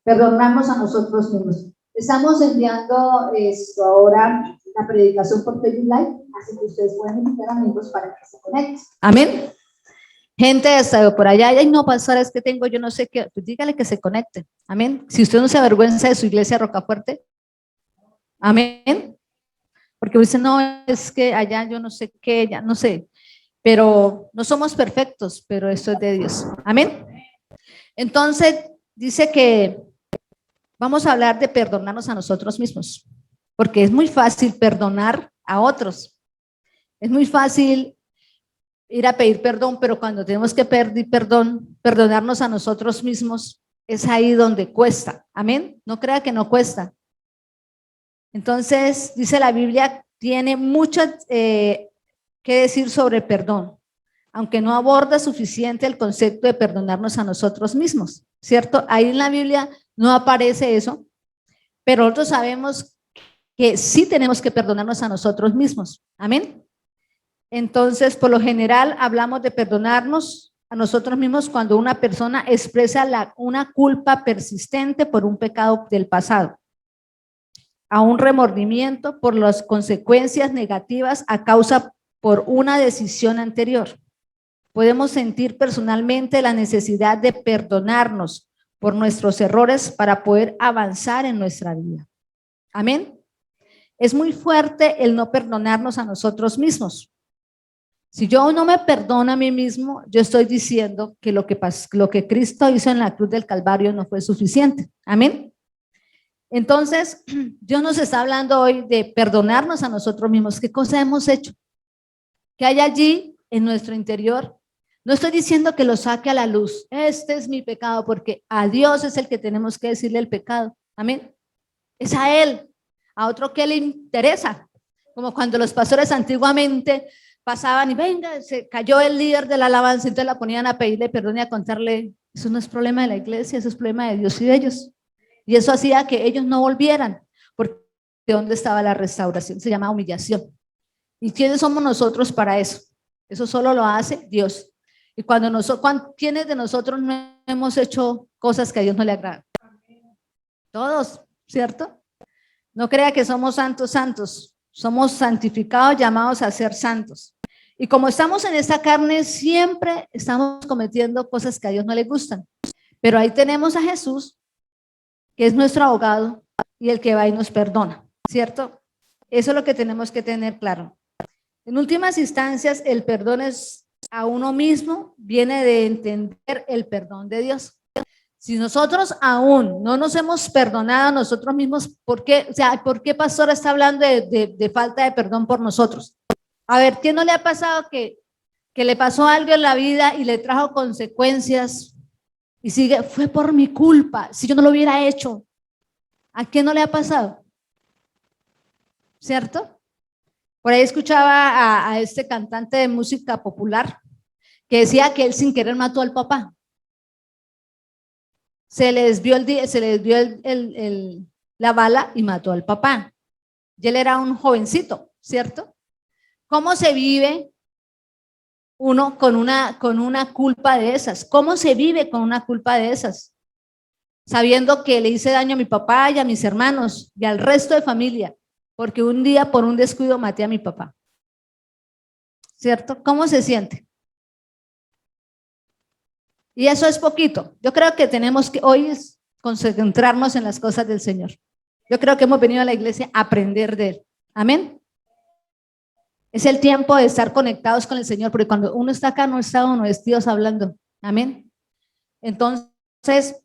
perdonarnos a nosotros mismos. Estamos enviando esto ahora, la predicación por Facebook Live, así que ustedes pueden invitar amigos para que se conecten. Amén. Gente hasta por allá, ay no, pastora, es que tengo yo no sé qué, pues dígale que se conecte. Amén. Si usted no se avergüenza de su iglesia Rocafuerte, amén. Porque dice, no, es que allá yo no sé qué, ya no sé, pero no somos perfectos, pero esto es de Dios. Amén. Entonces, dice que vamos a hablar de perdonarnos a nosotros mismos, porque es muy fácil perdonar a otros. Es muy fácil ir a pedir perdón, pero cuando tenemos que pedir perdón, perdonarnos a nosotros mismos, es ahí donde cuesta. Amén. No crea que no cuesta. Entonces, dice la Biblia, tiene mucho que decir sobre perdón, aunque no aborda suficiente el concepto de perdonarnos a nosotros mismos, ¿cierto? Ahí en la Biblia no aparece eso, pero nosotros sabemos que sí tenemos que perdonarnos a nosotros mismos. Amén. Entonces, por lo general, hablamos de perdonarnos a nosotros mismos cuando una persona expresa una culpa persistente por un pecado del pasado, a un remordimiento por las consecuencias negativas a causa por una decisión anterior. Podemos sentir personalmente la necesidad de perdonarnos por nuestros errores para poder avanzar en nuestra vida. Amén. Es muy fuerte el no perdonarnos a nosotros mismos. Si yo no me perdono a mí mismo, yo estoy diciendo que lo que Cristo hizo en la cruz del Calvario no fue suficiente. Amén. Entonces, Dios nos está hablando hoy de perdonarnos a nosotros mismos. ¿Qué cosa hemos hecho? ¿Qué hay allí en nuestro interior? No estoy diciendo que lo saque a la luz. Este es mi pecado, porque a Dios es el que tenemos que decirle el pecado. Amén. Es a Él. A otro que le interesa. Como cuando los pastores antiguamente pasaban y venga, se cayó el líder de la alabanza, entonces la ponían a pedirle perdón y a contarle, eso no es problema de la iglesia, eso es problema de Dios y de ellos. Y eso hacía que ellos no volvieran, porque ¿de dónde estaba la restauración? Se llama humillación. ¿Y quiénes somos nosotros para eso? Eso solo lo hace Dios. Y ¿quiénes de nosotros no hemos hecho cosas que a Dios no le agradan? Todos, ¿cierto? No crea que somos santos, somos santificados, llamados a ser santos. Y como estamos en esta carne, siempre estamos cometiendo cosas que a Dios no le gustan. Pero ahí tenemos a Jesús, que es nuestro abogado y el que va y nos perdona, ¿cierto? Eso es lo que tenemos que tener claro. En últimas instancias, el perdón es a uno mismo, viene de entender el perdón de Dios. Si nosotros aún no nos hemos perdonado a nosotros mismos, ¿por qué, ¿por qué pastor está hablando de falta de perdón por nosotros? A ver, ¿qué no le ha pasado que le pasó algo en la vida y le trajo consecuencias y sigue, fue por mi culpa, si yo no lo hubiera hecho? ¿A qué no le ha pasado? ¿Cierto? Por ahí escuchaba a este cantante de música popular que decía que él sin querer mató al papá. Se le desvió la bala y mató al papá. Y él era un jovencito, ¿cierto? ¿Cómo se vive uno con una culpa de esas? ¿Cómo se vive con una culpa de esas? Sabiendo que le hice daño a mi papá y a mis hermanos y al resto de familia, porque un día por un descuido maté a mi papá. ¿Cierto? ¿Cómo se siente? Y eso es poquito. Yo creo que tenemos que hoy concentrarnos en las cosas del Señor. Yo creo que hemos venido a la iglesia a aprender de Él. Amén. Es el tiempo de estar conectados con el Señor, porque cuando uno está acá, no está uno, es Dios hablando. Amén. Entonces,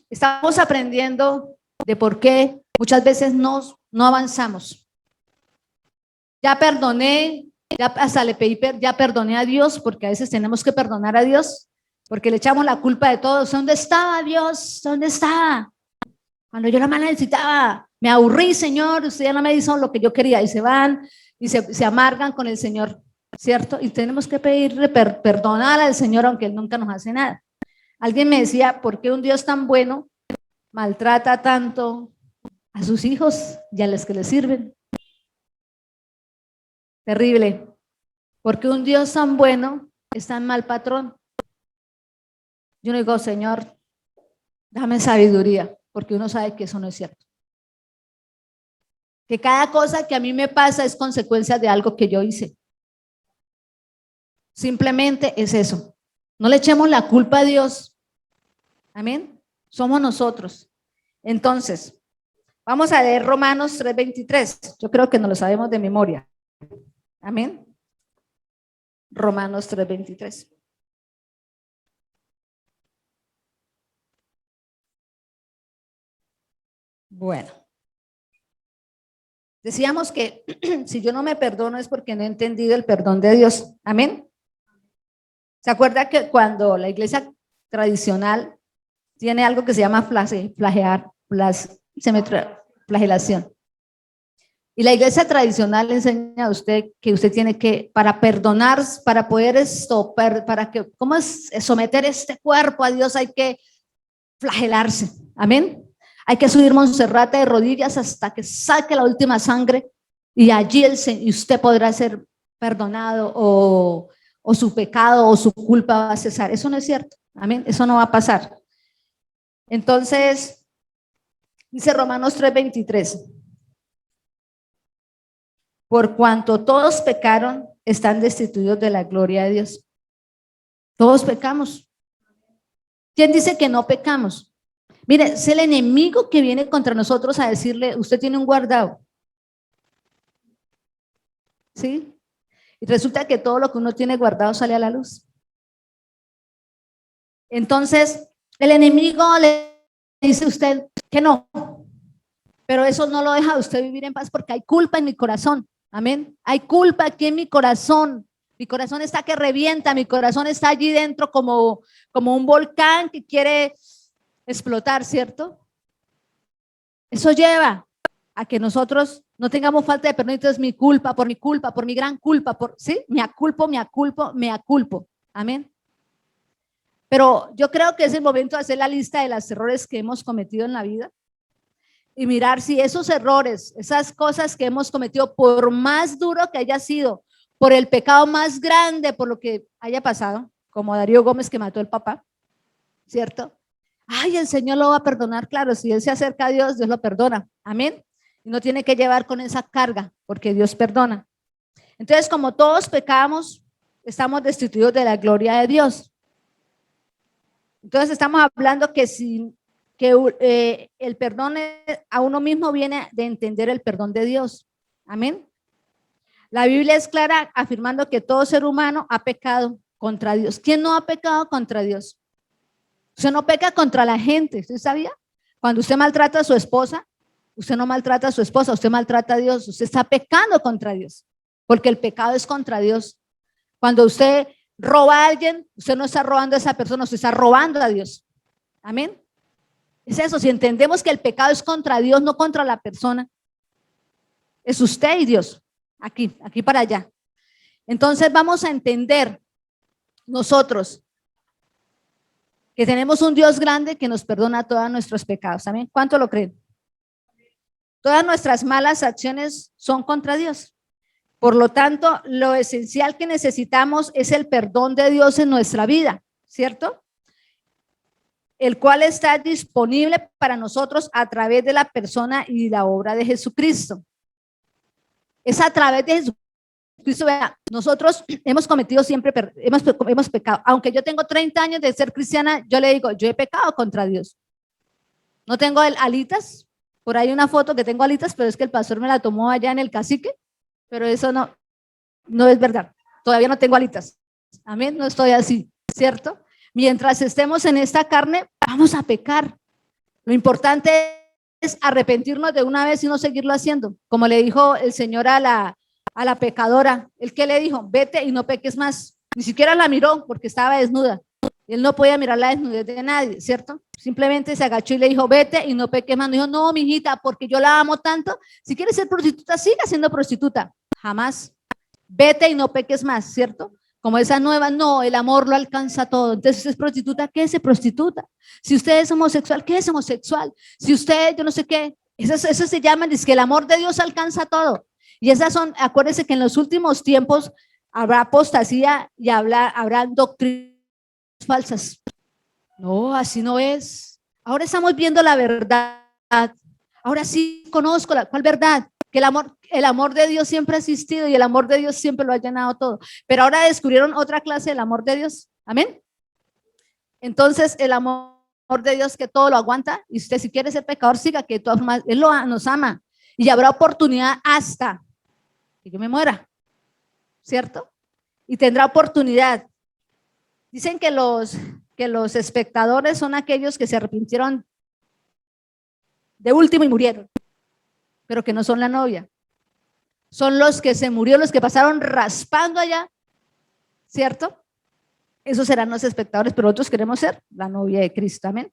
estamos aprendiendo de por qué muchas veces no avanzamos. Ya perdoné, ya hasta le pedí, ya perdoné a Dios, porque a veces tenemos que perdonar a Dios, porque le echamos la culpa de todo. ¿Dónde estaba Dios? ¿Dónde estaba? Cuando yo la más necesitaba, me aburrí, Señor, usted ya no me hizo lo que yo quería, y se van y se amargan con el Señor, ¿cierto? Y tenemos que pedirle perdonar al Señor, aunque Él nunca nos hace nada. Alguien me decía, ¿por qué un Dios tan bueno maltrata tanto a sus hijos y a los que le sirven? Terrible. Porque un Dios tan bueno es tan mal patrón. Yo no digo, Señor, Dame sabiduría, porque uno sabe que eso no es cierto. Que cada cosa que a mí me pasa es consecuencia de algo que yo hice. Simplemente es eso. No le echemos la culpa a Dios. Amén. Somos nosotros. Entonces, vamos a leer Romanos 3:23. Yo creo que nos lo sabemos de memoria. Amén. Romanos 3:23. Bueno, decíamos que si yo no me perdono es porque no he entendido el perdón de Dios. Amén. ¿Se acuerda que cuando la iglesia tradicional tiene algo que se llama flagelación? Y la iglesia tradicional le enseña a usted que usted tiene que, para perdonar, para poder para que, ¿cómo es someter este cuerpo a Dios? Hay que flagelarse. Amén. Hay que subir Monserrate de rodillas hasta que saque la última sangre y allí y usted podrá ser perdonado o su pecado o su culpa va a cesar. Eso no es cierto. Amén. Eso no va a pasar. Entonces, dice Romanos 3:23. Por cuanto todos pecaron, están destituidos de la gloria de Dios. Todos pecamos. ¿Quién dice que no pecamos? Mire, es el enemigo que viene contra nosotros a decirle, usted tiene un guardado. ¿Sí? Y resulta que todo lo que uno tiene guardado sale a la luz. Entonces, el enemigo le dice a usted que no, pero eso no lo deja a usted vivir en paz porque hay culpa en mi corazón. Amén. Hay culpa aquí en mi corazón. Mi corazón está que revienta, mi corazón está allí dentro como un volcán que quiere explotar, ¿cierto? Eso lleva a que nosotros no tengamos falta de perdón. Entonces mi culpa, por mi gran culpa, ¿sí? Me aculpo. Amén. Pero yo creo que es el momento de hacer la lista de los errores que hemos cometido en la vida y mirar si esos errores, esas cosas que hemos cometido, por más duro que haya sido, por el pecado más grande, por lo que haya pasado, como Darío Gómez que mató al papá, ¿cierto? Ay, el Señor lo va a perdonar, claro, si él se acerca a Dios, Dios lo perdona, amén. Y no tiene que llevar con esa carga, porque Dios perdona. Entonces, como todos pecamos, estamos destituidos de la gloria de Dios. Entonces, estamos hablando que el perdón a uno mismo viene de entender el perdón de Dios. Amén. La Biblia es clara afirmando que todo ser humano ha pecado contra Dios. ¿Quién no ha pecado contra Dios? Usted no peca contra la gente, ¿usted sabía? Cuando usted maltrata a su esposa, usted no maltrata a su esposa, usted maltrata a Dios, usted está pecando contra Dios, porque el pecado es contra Dios. Cuando usted roba a alguien, usted no está robando a esa persona, usted está robando a Dios. Amén. Es eso, si entendemos que el pecado es contra Dios, no contra la persona, es usted y Dios, aquí para allá. Entonces vamos a entender nosotros que tenemos un Dios grande que nos perdona todos nuestros pecados. ¿También? ¿Cuánto lo creen? Todas nuestras malas acciones son contra Dios. Por lo tanto, lo esencial que necesitamos es el perdón de Dios en nuestra vida, ¿cierto? El cual está disponible para nosotros a través de la persona y la obra de Jesucristo. Es a través de Jesucristo. Vea, nosotros hemos cometido siempre, hemos pecado. Aunque yo tengo 30 años de ser cristiana, yo le digo, yo he pecado contra Dios. No tengo alitas, por ahí una foto que tengo alitas, pero es que el pastor me la tomó allá en el cacique, pero eso no es verdad. Todavía no tengo alitas. Amén, no estoy así, ¿cierto? Mientras estemos en esta carne, vamos a pecar. Lo importante es arrepentirnos de una vez y no seguirlo haciendo. Como le dijo el Señor a la pecadora, ¿el qué le dijo? Vete y no peques más. Ni siquiera la miró porque estaba desnuda. Él no podía mirar la desnudez de nadie, ¿cierto? Simplemente se agachó y le dijo, vete y no peques más. No dijo, no, mijita, porque yo la amo tanto. Si quieres ser prostituta, siga siendo prostituta. Jamás. Vete y no peques más, ¿cierto? Como esa nueva, no, el amor lo alcanza todo. Entonces, es prostituta, ¿qué es prostituta? Si usted es homosexual, ¿qué es homosexual? Si usted, yo no sé qué, eso se llama, dice que el amor de Dios alcanza todo. Y esas son, acuérdense que en los últimos tiempos habrá apostasía y habrá doctrinas falsas. No, así no es. Ahora estamos viendo la verdad. Ahora sí conozco ¿cuál verdad? Que el amor de Dios siempre ha existido y el amor de Dios siempre lo ha llenado todo. Pero ahora descubrieron otra clase del amor de Dios. Amén. Entonces, el amor de Dios que todo lo aguanta, y usted si quiere ser pecador, siga, que de todas formas Él nos ama, y habrá oportunidad hasta que yo me muera, ¿cierto? Y tendrá oportunidad. Dicen que los espectadores son aquellos que se arrepintieron de último y murieron, pero que no son la novia. Son los que se murieron, los que pasaron raspando allá, ¿cierto? Esos serán los espectadores, pero nosotros queremos ser la novia de Cristo, amén.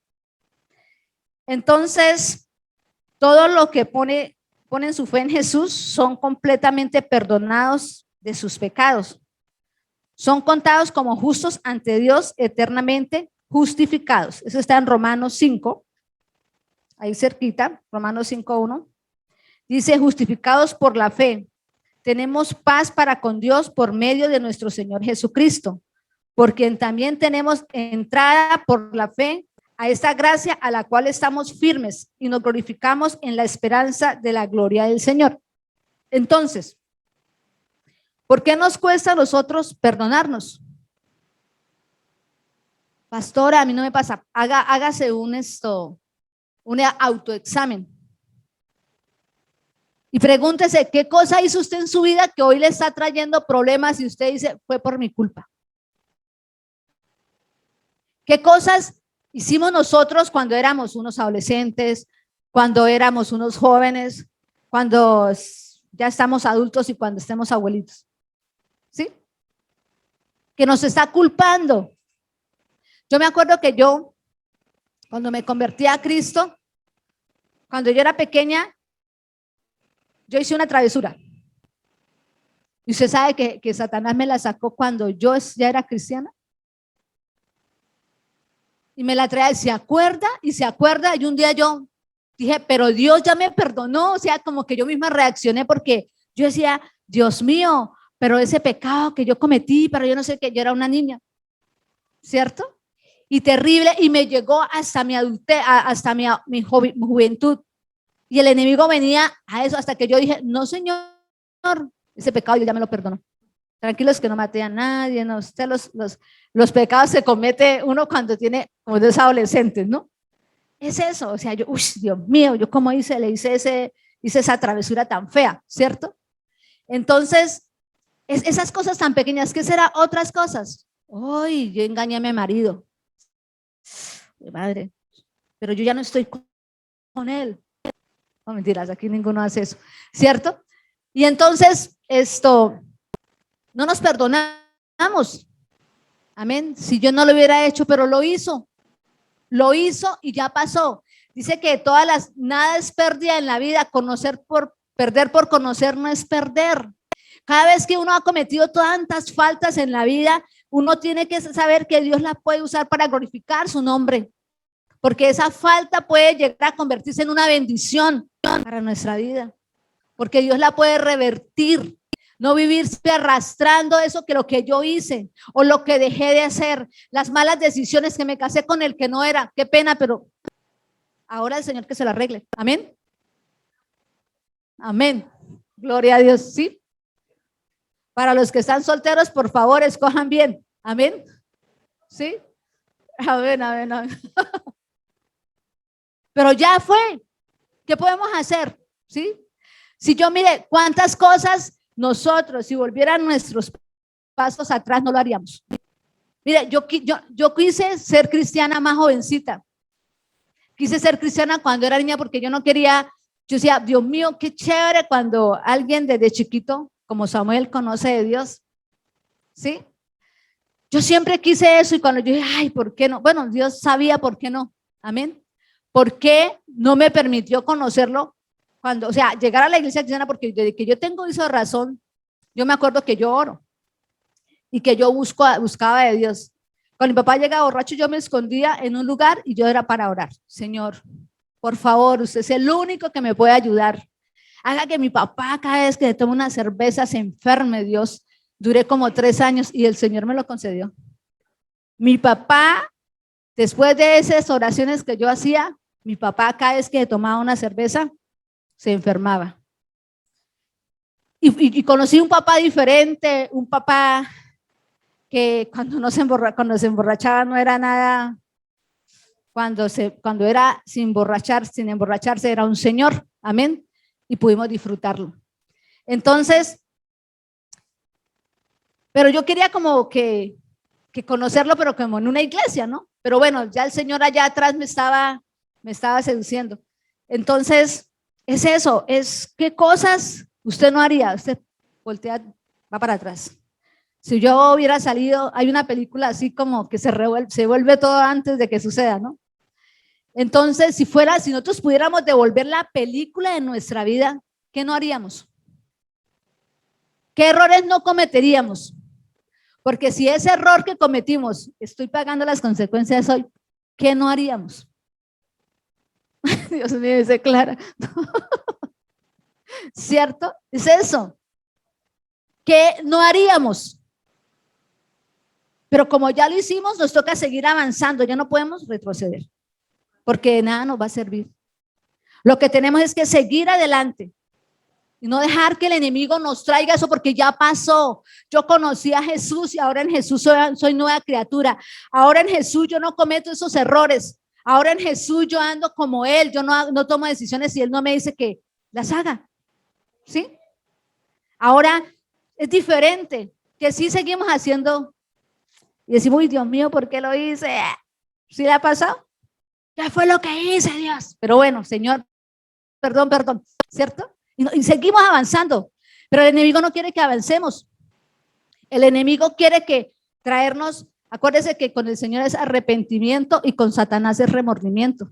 Entonces, todo lo que ponen su fe en Jesús son completamente perdonados de sus pecados. Son contados como justos ante Dios, eternamente justificados. Eso está en Romanos 5, ahí cerquita, Romanos 5:1. Dice, justificados por la fe, tenemos paz para con Dios por medio de nuestro Señor Jesucristo, porque también tenemos entrada por la fe a esta gracia a la cual estamos firmes y nos glorificamos en la esperanza de la gloria del Señor. Entonces, ¿por qué nos cuesta a nosotros perdonarnos? Pastora, a mí no me pasa. Hágase un autoexamen. Y pregúntese, ¿qué cosa hizo usted en su vida que hoy le está trayendo problemas y usted dice, fue por mi culpa? ¿Qué cosas hicimos nosotros cuando éramos unos adolescentes, cuando éramos unos jóvenes, cuando ya estamos adultos y cuando estemos abuelitos? ¿Sí? Que nos está culpando. Yo me acuerdo que yo, cuando me convertí a Cristo, cuando yo era pequeña, yo hice una travesura. Y usted sabe que Satanás me la sacó cuando yo ya era cristiana. Y me la trae, se acuerda, y un día yo dije, pero Dios ya me perdonó, o sea, como que yo misma reaccioné porque yo decía, Dios mío, pero ese pecado que yo cometí, pero yo no sé qué, yo era una niña, ¿cierto? Y terrible, y me llegó hasta mi adultez, hasta mi juventud, y el enemigo venía a eso hasta que yo dije, no Señor, ese pecado yo ya me lo perdono. Tranquilos que no maté a nadie, no, usted los pecados se comete uno cuando tiene, como es adolescentes, ¿no? Es eso, o sea, yo, uy, Dios mío, yo como le hice esa travesura tan fea, ¿cierto? Entonces, esas cosas tan pequeñas, ¿qué será? Otras cosas. Uy, yo engañé a mi marido. Madre, pero yo ya no estoy con él. No, mentiras, aquí ninguno hace eso, ¿cierto? Y entonces, no nos perdonamos. Amén. Si yo no lo hubiera hecho, pero lo hizo y ya pasó. Dice que nada es pérdida en la vida, perder por conocer no es perder. Cada vez que uno ha cometido tantas faltas en la vida, uno tiene que saber que Dios la puede usar para glorificar su nombre, porque esa falta puede llegar a convertirse en una bendición para nuestra vida, porque Dios la puede revertir. No vivirse arrastrando eso que lo que yo hice o lo que dejé de hacer, las malas decisiones, que me casé con el que no era, qué pena, pero ahora el Señor que se lo arregle. Amén. Amén. Gloria a Dios, ¿sí? Para los que están solteros, por favor, escojan bien. Amén. ¿Sí? Amén, amén, amén. Pero ya fue. ¿Qué podemos hacer? ¿Sí? Si yo mire cuántas cosas nosotros, si volvieran nuestros pasos atrás, no lo haríamos. Mire, yo quise ser cristiana más jovencita. Quise ser cristiana cuando era niña porque yo no quería, yo decía, Dios mío, qué chévere cuando alguien desde chiquito, como Samuel, conoce de Dios. ¿Sí? Yo siempre quise eso y cuando yo dije, ay, ¿por qué no? Bueno, Dios sabía por qué no. Amén. ¿Por qué no me permitió conocerlo? Cuando, o sea, llegar a la iglesia cristiana, porque desde que yo tengo uso de razón, yo me acuerdo que yo oro y que yo buscaba de Dios. Cuando mi papá llegaba borracho, yo me escondía en un lugar y yo era para orar. Señor, por favor, usted es el único que me puede ayudar. Haga que mi papá cada vez que tome una cerveza se enferme, Dios. Duré como 3 años y el Señor me lo concedió. Mi papá Después de esas oraciones que yo hacía, mi papá cada vez que tomaba una cerveza, se enfermaba. Y conocí un papá diferente, un papá que cuando se emborrachaba no era nada, cuando era sin emborracharse era un señor, amén, y pudimos disfrutarlo. Entonces, pero yo quería como que conocerlo, pero como en una iglesia, ¿no? Pero bueno, ya el Señor allá atrás me estaba seduciendo. Entonces, es eso, es qué cosas usted no haría. Usted voltea, va para atrás. Si yo hubiera salido, hay una película así como que se vuelve todo antes de que suceda, ¿no? Entonces, si nosotros pudiéramos devolver la película de nuestra vida, ¿qué no haríamos? ¿Qué errores no cometeríamos? Porque si ese error que cometimos, estoy pagando las consecuencias hoy, ¿qué no haríamos? Dios mío, dice Clara. ¿Cierto? Es eso. ¿Qué no haríamos? Pero como ya lo hicimos, nos toca seguir avanzando, ya no podemos retroceder, porque de nada nos va a servir. Lo que tenemos es que seguir adelante y no dejar que el enemigo nos traiga eso, porque ya pasó. Yo conocí a Jesús y ahora en Jesús soy nueva criatura. Ahora en Jesús yo no cometo esos errores. Ahora en Jesús yo ando como Él. Yo no tomo decisiones si Él no me dice que las haga. ¿Sí? Ahora es diferente, que sí seguimos haciendo y decimos, uy, Dios mío, ¿por qué lo hice? ¿Sí le ha pasado? ¿Qué fue lo que hice, Dios? Pero bueno, Señor, perdón, ¿cierto? Y seguimos avanzando, pero el enemigo no quiere que avancemos. El enemigo quiere que traernos, acuérdese que con el Señor es arrepentimiento y con Satanás es remordimiento.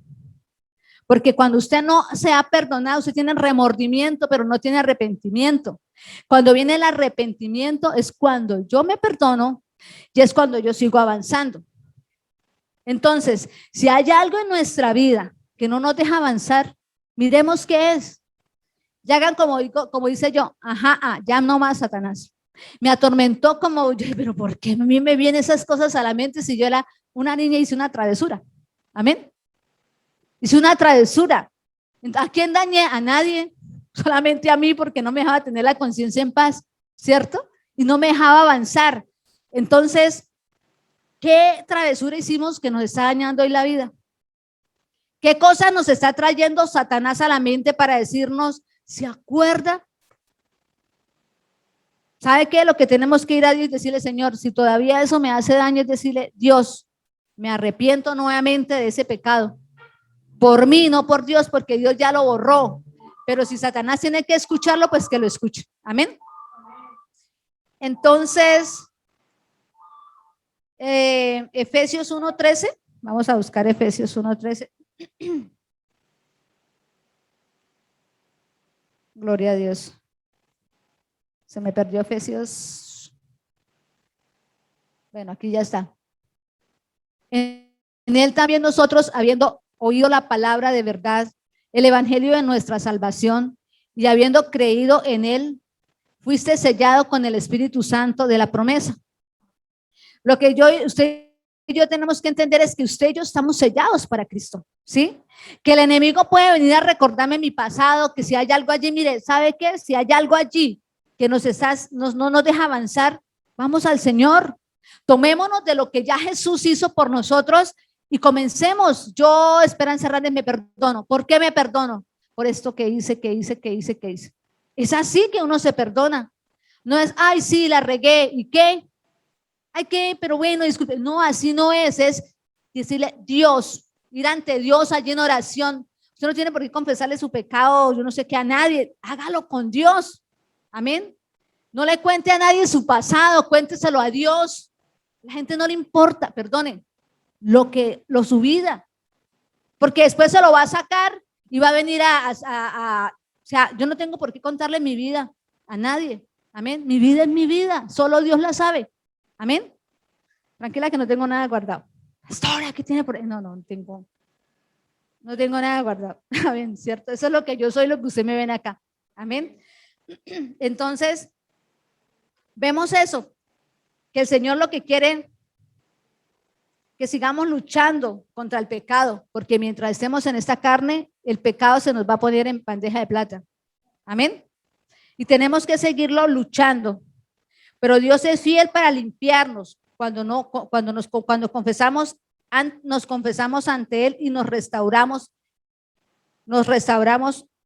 Porque cuando usted no se ha perdonado, usted tiene remordimiento, pero no tiene arrepentimiento. Cuando viene el arrepentimiento es cuando yo me perdono y es cuando yo sigo avanzando. Entonces, si hay algo en nuestra vida que no nos deja avanzar, miremos qué es. Y hagan como dice yo, ya no más Satanás. Me atormentó como, pero ¿por qué a mí me vienen esas cosas a la mente si yo era una niña y hice una travesura? Amén. Hice una travesura. ¿A quién dañé? A nadie, solamente a mí, porque no me dejaba tener la conciencia en paz, ¿cierto? Y no me dejaba avanzar. Entonces, ¿qué travesura hicimos que nos está dañando hoy la vida? ¿Qué cosa nos está trayendo Satanás a la mente para decirnos, ¿se acuerda? ¿Sabe qué? Lo que tenemos que ir a Dios y decirle, Señor, si todavía eso me hace daño, es decirle, Dios, me arrepiento nuevamente de ese pecado. Por mí, no por Dios, porque Dios ya lo borró. Pero si Satanás tiene que escucharlo, pues que lo escuche. Amén. Entonces, Efesios 1:13. Vamos a buscar Efesios 1:13. Gloria a Dios. Se me perdió Efesios. Bueno, aquí ya está. En él también nosotros, habiendo oído la palabra de verdad, el evangelio de nuestra salvación, y habiendo creído en él, fuiste sellado con el Espíritu Santo de la promesa. Lo que usted y yo tenemos que entender es que usted y yo estamos sellados para Cristo, ¿sí? Que el enemigo puede venir a recordarme mi pasado, que si hay algo allí, mire, ¿sabe qué? Si hay algo allí que no nos deja avanzar, vamos al Señor. Tomémonos de lo que ya Jesús hizo por nosotros y comencemos. Yo, Esperanza Hernández, me perdono. ¿Por qué me perdono? Por esto que hice. Es así que uno se perdona. No es, ay, sí, la regué, ¿y qué? Ay, ¿qué? Pero bueno, disculpe. No, así no es decirle, Dios, ir ante Dios allí en oración. Usted no tiene por qué confesarle su pecado, yo no sé qué, a nadie. Hágalo con Dios. Amén. No le cuente a nadie su pasado, cuénteselo a Dios. La gente no le importa, perdonen, su vida, porque después se lo va a sacar y va a venir o sea, yo no tengo por qué contarle mi vida a nadie. Amén. Mi vida es mi vida, solo Dios la sabe. Amén. Tranquila que no tengo nada guardado. Pastora, ¿qué tiene por ahí? No tengo nada guardado. Amén, ¿cierto? Eso es lo que yo soy, lo que usted me ven acá. Amén. Entonces, vemos eso, que el Señor lo que quiere que sigamos luchando contra el pecado, porque mientras estemos en esta carne, el pecado se nos va a poner en bandeja de plata. Amén. Y tenemos que seguirlo luchando. Pero Dios es fiel para limpiarnos cuando confesamos, nos confesamos ante Él y nos restauramos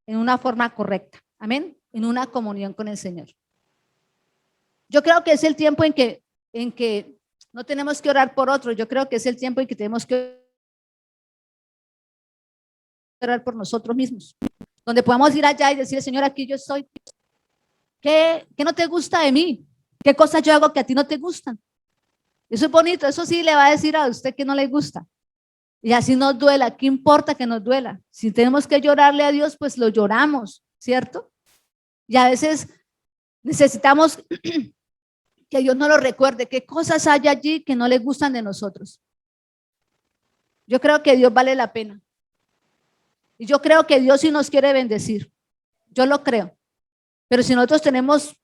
en una forma correcta. Amén. En una comunión con el Señor. Yo creo que es el tiempo en que no tenemos que orar por otro. Yo creo que es el tiempo en que tenemos que orar por nosotros mismos. Donde podamos ir allá y decir, Señor, aquí yo estoy. ¿Qué no te gusta de mí? ¿Qué cosas yo hago que a ti no te gustan? Eso es bonito, eso sí le va a decir a usted que no le gusta. Y así nos duela, ¿qué importa que nos duela? Si tenemos que llorarle a Dios, pues lo lloramos, ¿cierto? Y a veces necesitamos que Dios nos lo recuerde, qué cosas hay allí que no le gustan de nosotros. Yo creo que Dios vale la pena. Y yo creo que Dios sí nos quiere bendecir. Yo lo creo. Pero si nosotros tenemos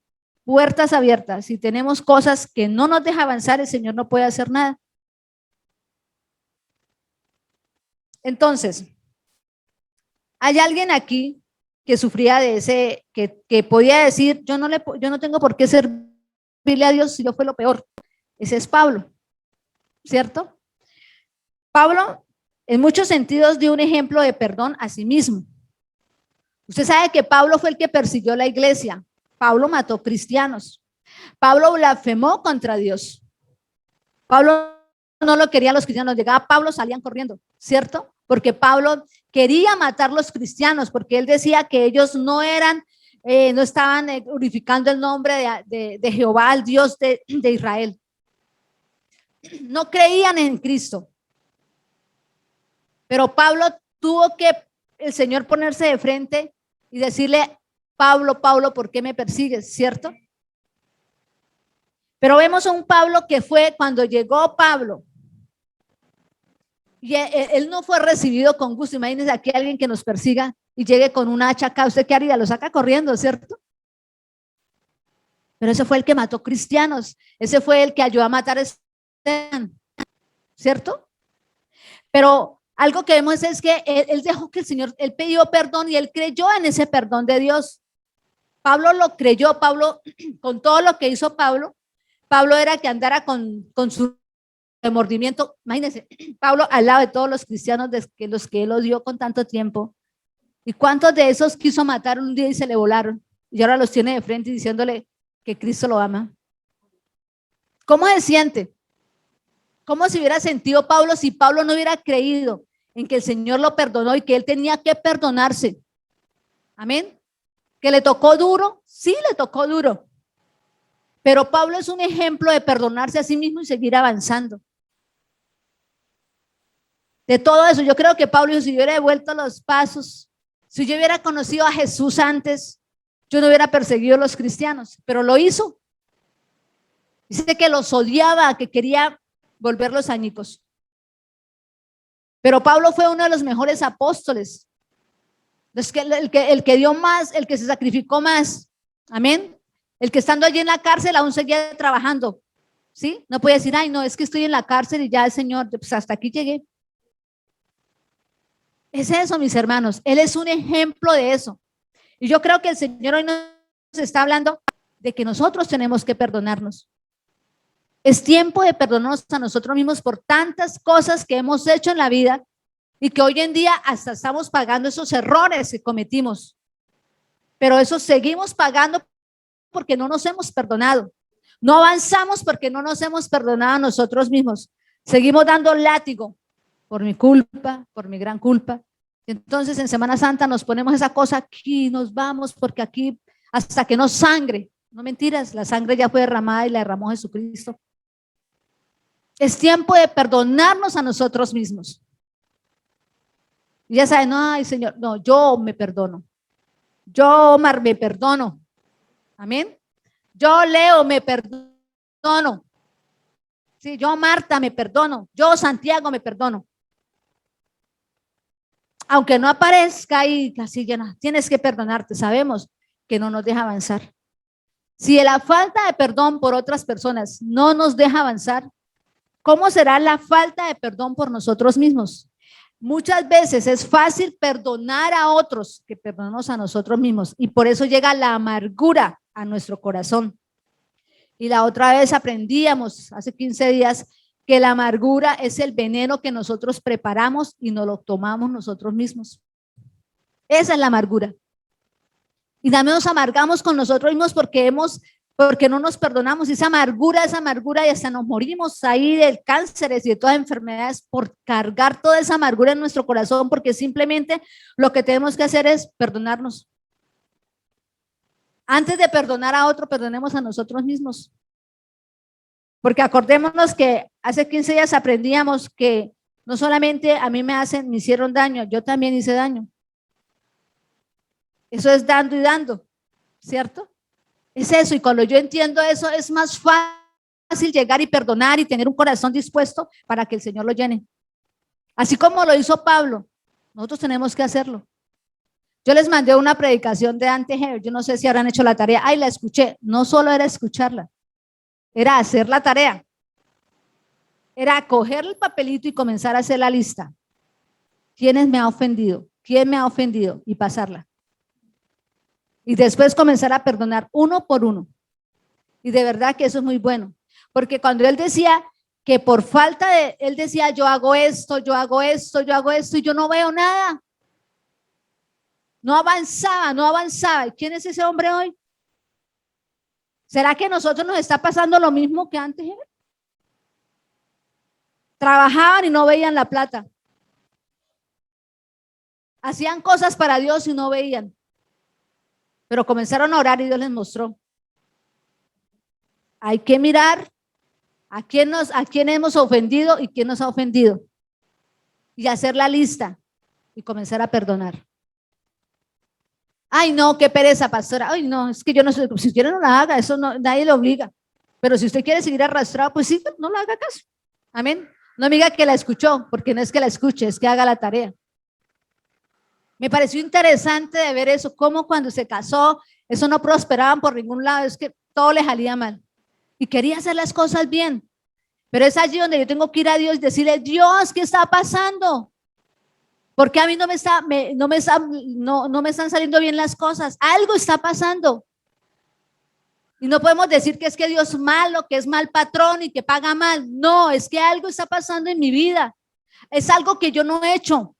puertas abiertas, si tenemos cosas que no nos deja avanzar, el Señor no puede hacer nada. Entonces, ¿hay alguien aquí que sufría de ese, que podía decir, yo no tengo por qué servirle a Dios si yo fue lo peor? Ese es Pablo, ¿cierto? Pablo, en muchos sentidos, dio un ejemplo de perdón a sí mismo. Usted sabe que Pablo fue el que persiguió la iglesia. Pablo mató cristianos. Pablo blasfemó contra Dios. Pablo no lo querían los cristianos. Llegaba Pablo, salían corriendo, ¿cierto? Porque Pablo quería matar los cristianos, porque él decía que ellos no estaban glorificando el nombre de Jehová, el Dios de Israel. No creían en Cristo. Pero Pablo tuvo que el Señor ponerse de frente y decirle, Pablo, Pablo, ¿por qué me persigues? ¿Cierto? Pero vemos a un Pablo que fue cuando llegó Pablo. Y él no fue recibido con gusto. Imagínense aquí alguien que nos persiga y llegue con una hacha acá. ¿Usted qué haría? Lo saca corriendo, ¿cierto? Pero ese fue el que mató cristianos. Ese fue el que ayudó a matar a Esteban, ¿cierto? Pero algo que vemos es que él dejó que el Señor, él pidió perdón y él creyó en ese perdón de Dios. Pablo lo creyó. Pablo, con todo lo que hizo Pablo era que andara con su remordimiento. Imagínense, Pablo al lado de todos los cristianos de los que él odió con tanto tiempo. ¿Y cuántos de esos quiso matar un día y se le volaron? Y ahora los tiene de frente diciéndole que Cristo lo ama. ¿Cómo se siente? ¿Cómo se hubiera sentido Pablo si Pablo no hubiera creído en que el Señor lo perdonó y que él tenía que perdonarse? Amén. ¿Que le tocó duro? Sí, le tocó duro. Pero Pablo es un ejemplo de perdonarse a sí mismo y seguir avanzando. De todo eso, yo creo que Pablo, si hubiera devuelto los pasos, si yo hubiera conocido a Jesús antes, yo no hubiera perseguido a los cristianos, pero lo hizo. Dice que los odiaba, que quería volverlos añicos. Pero Pablo fue uno de los mejores apóstoles, el que dio más, el que se sacrificó más. Amén. El que estando allí en la cárcel aún seguía trabajando. ¿Sí? No puede decir, ay, no, es que estoy en la cárcel y ya el Señor, pues hasta aquí llegué. Es eso, mis hermanos. Él es un ejemplo de eso. Y yo creo que el Señor hoy nos está hablando de que nosotros tenemos que perdonarnos. Es tiempo de perdonarnos a nosotros mismos por tantas cosas que hemos hecho en la vida y que hoy en día hasta estamos pagando esos errores que cometimos. Pero eso seguimos pagando porque no nos hemos perdonado. No avanzamos porque no nos hemos perdonado a nosotros mismos. Seguimos dando látigo por mi culpa, por mi gran culpa. Entonces en Semana Santa nos ponemos esa cosa aquí, nos vamos porque aquí hasta que no sangre. No mentiras, la sangre ya fue derramada y la derramó Jesucristo. Es tiempo de perdonarnos a nosotros mismos. Y ya saben, no, ay Señor, no, yo me perdono. Yo, Omar, me perdono. Amén. Yo, Leo, me perdono. Sí, yo, Marta, me perdono. Yo, Santiago, me perdono. Aunque no aparezca ahí, así llena, tienes que perdonarte. Sabemos que no nos deja avanzar. Si la falta de perdón por otras personas no nos deja avanzar, ¿Cómo será la falta de perdón por nosotros mismos? Muchas veces es fácil perdonar a otros que perdonamos a nosotros mismos y por eso llega la amargura a nuestro corazón. Y la otra vez aprendíamos hace 15 días que la amargura es el veneno que nosotros preparamos y nos lo tomamos nosotros mismos. Esa es la amargura. Y también nos amargamos con nosotros mismos porque no nos perdonamos. Esa amargura y hasta nos morimos ahí del cáncer y de todas las enfermedades por cargar toda esa amargura en nuestro corazón, porque simplemente lo que tenemos que hacer es perdonarnos. Antes de perdonar a otro, perdonemos a nosotros mismos. Porque acordémonos que hace 15 días aprendíamos que no solamente a mí me hicieron daño, yo también hice daño. Eso es dando y dando, ¿cierto? Es eso, y cuando yo entiendo eso, es más fácil llegar y perdonar y tener un corazón dispuesto para que el Señor lo llene. Así como lo hizo Pablo, nosotros tenemos que hacerlo. Yo les mandé una predicación de Dante Gebel, yo no sé si habrán hecho la tarea, ay, la escuché, no solo era escucharla, era hacer la tarea, era coger el papelito y comenzar a hacer la lista. ¿Quién me ha ofendido? ¿Quién me ha ofendido? Y pasarla. Y después comenzar a perdonar uno por uno. Y de verdad que eso es muy bueno. Porque cuando él decía que por falta de, él decía, yo hago esto, yo hago esto, yo hago esto, y yo no veo nada. No avanzaba, no avanzaba. ¿Y quién es ese hombre hoy? ¿Será que a nosotros nos está pasando lo mismo que antes? Trabajaban y no veían la plata. Hacían cosas para Dios y no veían. Pero comenzaron a orar y Dios les mostró. Hay que mirar a quién hemos ofendido y quién nos ha ofendido. Y hacer la lista y comenzar a perdonar. Ay, no, qué pereza, pastora. Ay, no, es que yo no sé, si usted no la haga, eso no, nadie le obliga. Pero si usted quiere seguir arrastrado, pues sí, no lo haga caso. Amén. No me diga que la escuchó, porque no es que la escuche, es que haga la tarea. Me pareció interesante de ver eso, cómo cuando se casó, eso no prosperaban por ningún lado, es que todo le salía mal. Y quería hacer las cosas bien. Pero es allí donde yo tengo que ir a Dios y decirle, Dios, ¿qué está pasando? Porque a mí no me están saliendo bien las cosas. Algo está pasando. Y no podemos decir que es que Dios es malo, que es mal patrón y que paga mal. No, es que algo está pasando en mi vida. Es algo que yo no he hecho.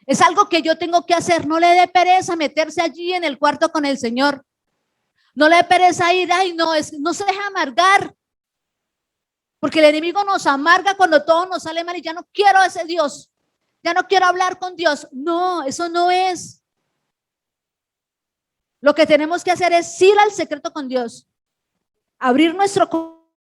Es algo que yo tengo que hacer. No le dé pereza meterse allí en el cuarto con el Señor. No le dé pereza ir. Ay, no, no se deja amargar. Porque el enemigo nos amarga cuando todo nos sale mal y ya no quiero a ese Dios. Ya no quiero hablar con Dios. No, eso no es. Lo que tenemos que hacer es ir al secreto con Dios. Abrir nuestro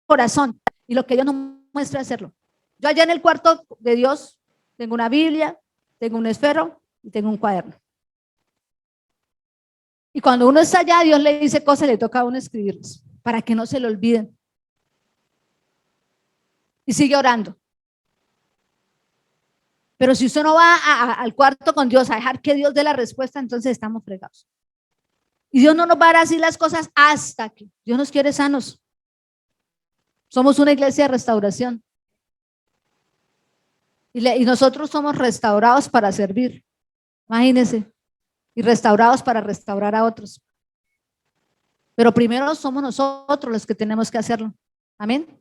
corazón. Y lo que Dios nos muestra hacerlo. Yo allá en el cuarto de Dios tengo una Biblia, tengo un esfero y tengo un cuaderno. Y cuando uno está allá, Dios le dice cosas, le toca a uno escribirlos para que no se le olviden. Y sigue orando. Pero si usted no va al cuarto con Dios a dejar que Dios dé la respuesta, entonces estamos fregados. Y Dios no nos va a dar así las cosas hasta que Dios nos quiere sanos. Somos una iglesia de restauración. Y nosotros somos restaurados para servir. Imagínense. Y restaurados para restaurar a otros. Pero primero somos nosotros los que tenemos que hacerlo. Amén.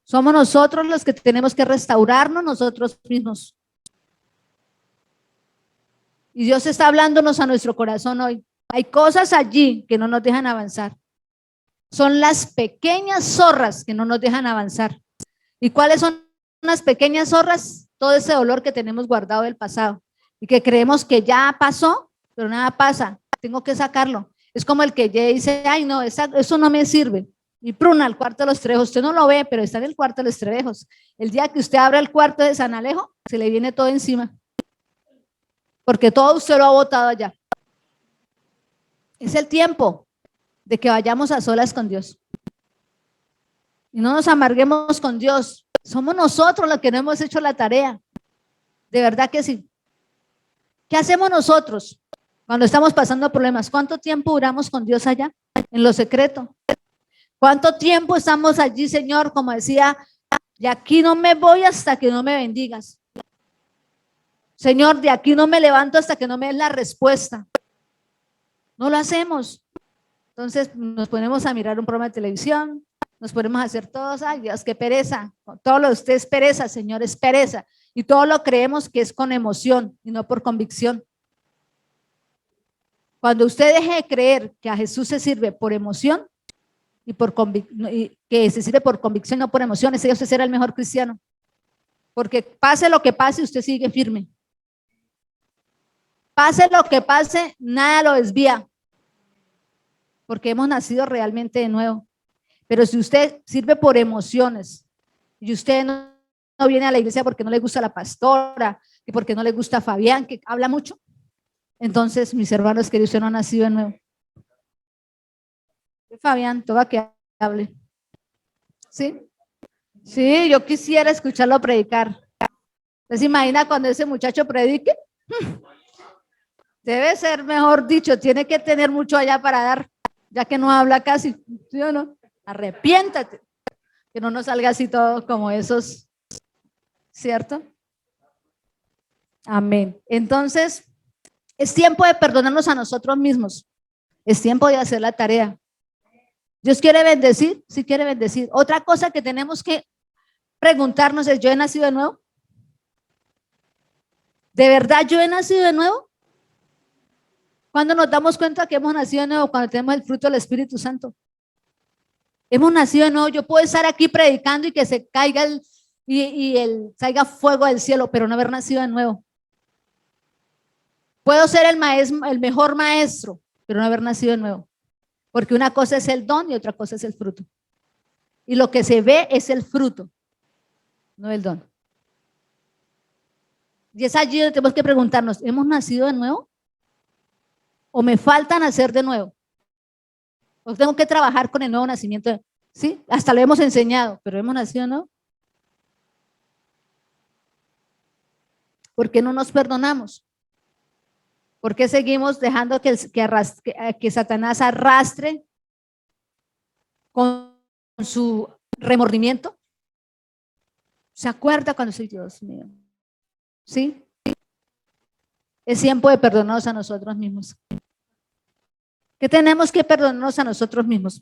Somos nosotros los que tenemos que restaurarnos nosotros mismos. Y Dios está hablándonos a nuestro corazón hoy. Hay cosas allí que no nos dejan avanzar. Son las pequeñas zorras que no nos dejan avanzar. ¿Y cuáles son las pequeñas zorras? Todo ese dolor que tenemos guardado del pasado y que creemos que ya pasó, pero nada pasa. Tengo que sacarlo. Es como el que ya dice, ay no, eso no me sirve. Y pruna al cuarto de los Trejos. Usted no lo ve, pero está en el cuarto de los Trejos. El día que usted abra el cuarto de San Alejo, se le viene todo encima. Porque todo usted lo ha botado allá. Es el tiempo de que vayamos a solas con Dios. Y no nos amarguemos con Dios. Somos nosotros los que no hemos hecho la tarea. De verdad que sí. ¿Qué hacemos nosotros cuando estamos pasando problemas? ¿Cuánto tiempo duramos con Dios allá? En lo secreto. ¿Cuánto tiempo estamos allí, Señor? Como decía De aquí no me voy hasta que no me bendigas. Señor, de aquí no me levanto hasta que no me des la respuesta. No lo hacemos. Entonces nos ponemos a mirar un programa de televisión, nos ponemos a hacer todos, ay Dios, qué pereza. Todo lo de usted es pereza, Señor, es pereza. Y todo lo creemos que es con emoción y no por convicción. Cuando usted deje de creer que a Jesús se sirve por emoción y que se sirve por convicción, no por emoción, ese usted será el mejor cristiano. Porque pase lo que pase, usted sigue firme. Pase lo que pase, nada lo desvía. Porque hemos nacido realmente de nuevo. Pero si usted sirve por emociones y usted no viene a la iglesia porque no le gusta la pastora y porque no le gusta Fabián, que habla mucho, entonces, mis hermanos queridos, usted no ha nacido de nuevo. Fabián, toca que hable. ¿Sí? Sí, yo quisiera escucharlo predicar. ¿Se imagina cuando ese muchacho predique? Debe ser, mejor dicho, tiene que tener mucho allá para dar, ya que no habla casi, ¿sí o no? Arrepiéntate, que no nos salga así todo como esos, ¿cierto? Amén. Entonces, es tiempo de perdonarnos a nosotros mismos. Es tiempo de hacer la tarea. Dios quiere bendecir, sí quiere bendecir. Otra cosa que tenemos que preguntarnos es, ¿yo he nacido de nuevo? ¿De verdad yo he nacido de nuevo? Cuando nos damos cuenta que hemos nacido de nuevo, cuando tenemos el fruto del Espíritu Santo. Hemos nacido de nuevo. Yo puedo estar aquí predicando y que se caiga salga fuego del cielo, pero no haber nacido de nuevo. Puedo ser el mejor maestro, pero no haber nacido de nuevo. Porque una cosa es el don y otra cosa es el fruto. Y lo que se ve es el fruto, no el don. Y es allí donde tenemos que preguntarnos, ¿hemos nacido de nuevo? ¿O me falta nacer de nuevo? ¿O tengo que trabajar con el nuevo nacimiento? ¿Sí? Hasta lo hemos enseñado, pero ¿hemos nacido de nuevo? ¿Por qué no nos perdonamos? ¿Por qué seguimos dejando que Satanás arrastre con su remordimiento? ¿Se acuerda cuando soy Dios mío? ¿Sí? Es tiempo de perdonarnos a nosotros mismos. ¿Qué tenemos que perdonarnos a nosotros mismos?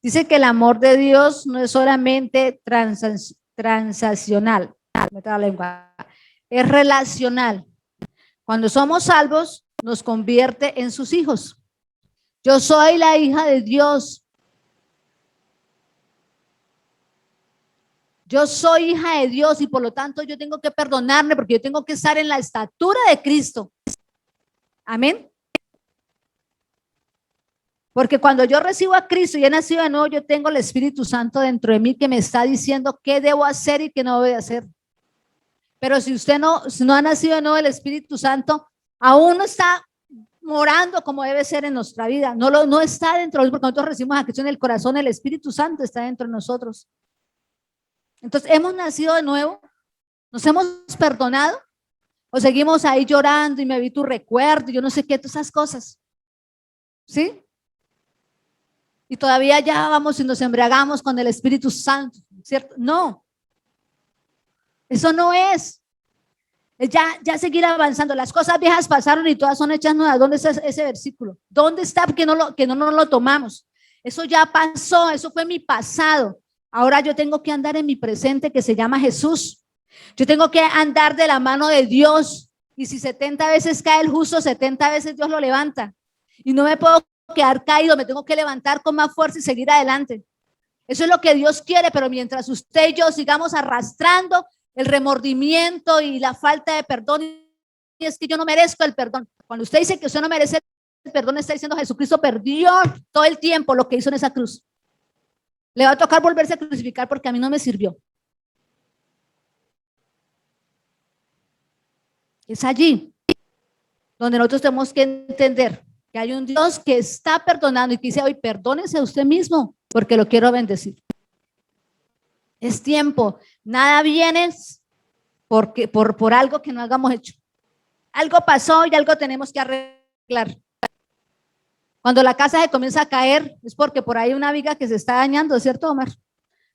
Dice que el amor de Dios no es solamente transaccional, es relacional. Cuando somos salvos, nos convierte en sus hijos. Yo soy la hija de Dios. Yo soy hija de Dios y por lo tanto yo tengo que perdonarme porque yo tengo que estar en la estatura de Cristo. Amén. Porque cuando yo recibo a Cristo y he nacido de nuevo, yo tengo el Espíritu Santo dentro de mí que me está diciendo qué debo hacer y qué no debo hacer. Pero si usted no ha nacido de nuevo, el Espíritu Santo aún no está morando como debe ser en nuestra vida. No está dentro de nosotros, porque nosotros recibimos a Cristo en el corazón, el Espíritu Santo está dentro de nosotros. Entonces, ¿hemos nacido de nuevo? ¿Nos hemos perdonado? ¿O seguimos ahí llorando y me vi tu recuerdo, yo no sé qué, todas esas cosas? ¿Sí? Y todavía ya vamos y nos embriagamos con el Espíritu Santo, ¿cierto? No. Eso no es. Ya seguir avanzando. Las cosas viejas pasaron y todas son hechas nuevas. ¿Dónde está ese versículo? ¿Dónde está que no lo tomamos? Eso ya pasó, eso fue mi pasado. Ahora yo tengo que andar en mi presente que se llama Jesús. Yo tengo que andar de la mano de Dios. Y si 70 veces cae el justo, 70 veces Dios lo levanta. Y no me puedo quedar caído, me tengo que levantar con más fuerza y seguir adelante. Eso es lo que Dios quiere, pero mientras usted y yo sigamos arrastrando el remordimiento y la falta de perdón, y es que yo no merezco el perdón. Cuando usted dice que usted no merece el perdón, está diciendo Jesucristo perdió todo el tiempo lo que hizo en esa cruz. Le va a tocar volverse a crucificar porque a mí no me sirvió. Es allí donde nosotros tenemos que entender que hay un Dios que está perdonando y que dice hoy, perdónese a usted mismo porque lo quiero bendecir. Es tiempo, nada viene por algo que no hayamos hecho. Algo pasó y algo tenemos que arreglar. Cuando la casa se comienza a caer es porque por ahí hay una viga que se está dañando, ¿cierto, Omar?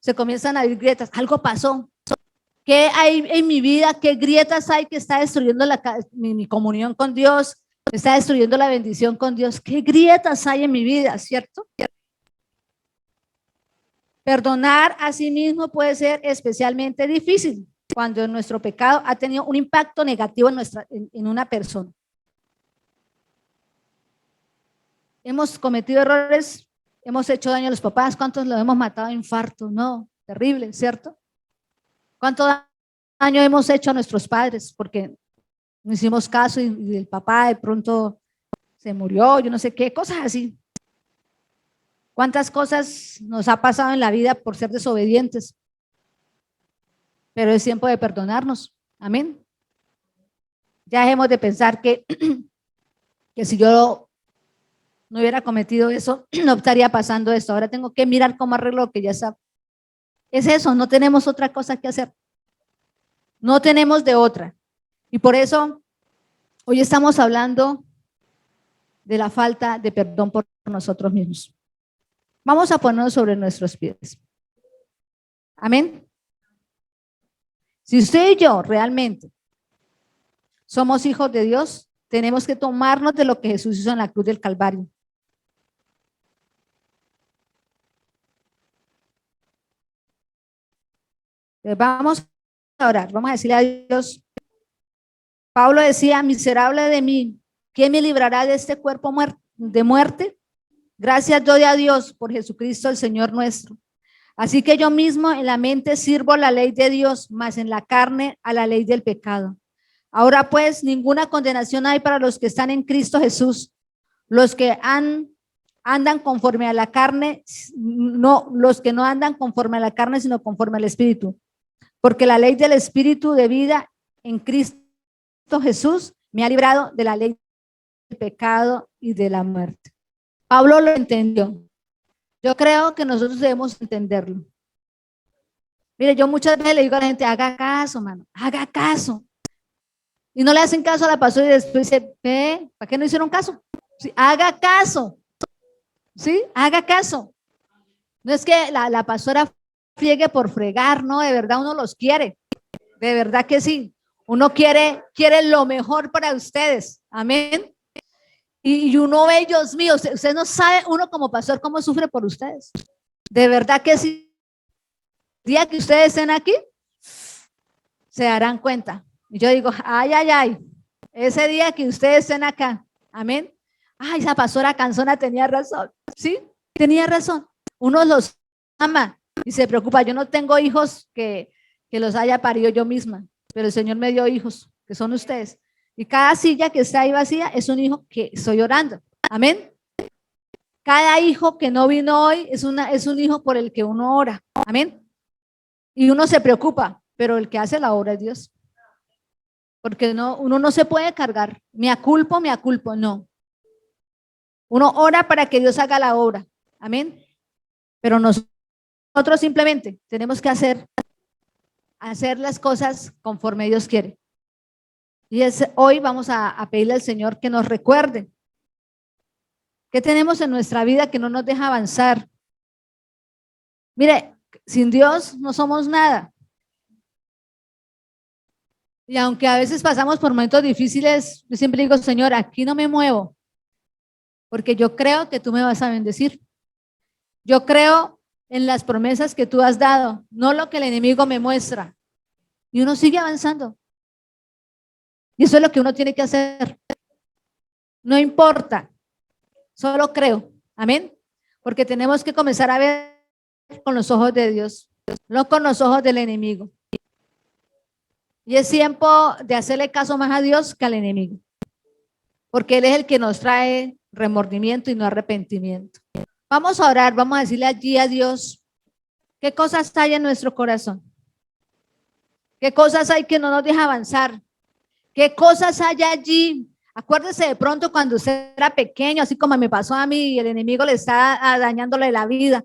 se comienzan a abrir grietas, algo pasó. ¿Qué hay en mi vida? ¿Qué grietas hay que está destruyendo mi comunión con Dios? Está destruyendo la bendición con Dios. ¿Qué grietas hay en mi vida, cierto? Perdonar a sí mismo puede ser especialmente difícil cuando nuestro pecado ha tenido un impacto negativo en una persona. Hemos cometido errores, hemos hecho daño a los papás. ¿Cuántos los hemos matado a infarto? No, terrible, ¿cierto? ¿Cuánto daño hemos hecho a nuestros padres? Porque no hicimos caso y el papá de pronto se murió, yo no sé qué, cosas así. ¿Cuántas cosas nos ha pasado en la vida por ser desobedientes? Pero es tiempo de perdonarnos. Amén. Ya dejemos de pensar que si yo no hubiera cometido eso, no estaría pasando esto. Ahora tengo que mirar cómo arreglo lo que ya está. Es eso, no tenemos otra cosa que hacer. No tenemos de otra. Y por eso hoy estamos hablando de la falta de perdón por nosotros mismos. Vamos a ponernos sobre nuestros pies. Amén. Si usted y yo realmente somos hijos de Dios, tenemos que tomarnos de lo que Jesús hizo en la cruz del Calvario. Vamos a orar, vamos a decirle a Dios. Pablo decía, miserable de mí, ¿quién me librará de este cuerpo de muerte? Gracias doy a Dios por Jesucristo el Señor nuestro. Así que yo mismo en la mente sirvo a la ley de Dios, mas en la carne a la ley del pecado. Ahora pues ninguna condenación hay para los que están en Cristo Jesús, los que andan conforme a la carne, no, los que no andan conforme a la carne, sino conforme al Espíritu. Porque la ley del Espíritu de vida en Cristo Jesús me ha librado de la ley del pecado y de la muerte. Pablo lo entendió. Yo creo que nosotros debemos entenderlo. Mire, yo muchas veces le digo a la gente, haga caso, mano, haga caso. Y no le hacen caso a la pastora y después dice, ¿para qué no hicieron caso? Sí, haga caso. ¿Sí? Haga caso. No es que la pastora friegue por fregar, no, de verdad uno los quiere. De verdad que sí. Uno quiere lo mejor para ustedes. Amén. Y uno ve, Dios mío, usted no sabe, uno como pastor, cómo sufre por ustedes. De verdad que sí. El día que ustedes estén aquí, se darán cuenta. Y yo digo, ay, ay, ay, ese día que ustedes estén acá, amén. Ay, esa pastora cansona tenía razón, ¿sí? Tenía razón. Uno los ama y se preocupa. Yo no tengo hijos que los haya parido yo misma, pero el Señor me dio hijos, que son ustedes. Y cada silla que está ahí vacía es un hijo que estoy orando. Amén. Cada hijo que no vino hoy es un hijo por el que uno ora. Amén. Y uno se preocupa, pero el que hace la obra es Dios. Porque uno no se puede cargar. Me aculpo, no. Uno ora para que Dios haga la obra. Amén. Pero nosotros simplemente tenemos que hacer las cosas conforme Dios quiere. Y hoy vamos a pedirle al Señor que nos recuerde qué tenemos en nuestra vida que no nos deja avanzar. Mire, sin Dios no somos nada. Y aunque a veces pasamos por momentos difíciles, yo siempre digo, Señor, aquí no me muevo, porque yo creo que tú me vas a bendecir. Yo creo en las promesas que tú has dado, no lo que el enemigo me muestra. Y uno sigue avanzando. Y eso es lo que uno tiene que hacer. No importa, solo creo. Amén. Porque tenemos que comenzar a ver con los ojos de Dios, no con los ojos del enemigo. Y es tiempo de hacerle caso más a Dios que al enemigo. Porque Él es el que nos trae remordimiento y no arrepentimiento. Vamos a orar, vamos a decirle allí a Dios qué cosas hay en nuestro corazón. Qué cosas hay que no nos deja avanzar. Qué cosas hay allí. Acuérdese de pronto cuando usted era pequeño, así como me pasó a mí y el enemigo le está dañándole la vida.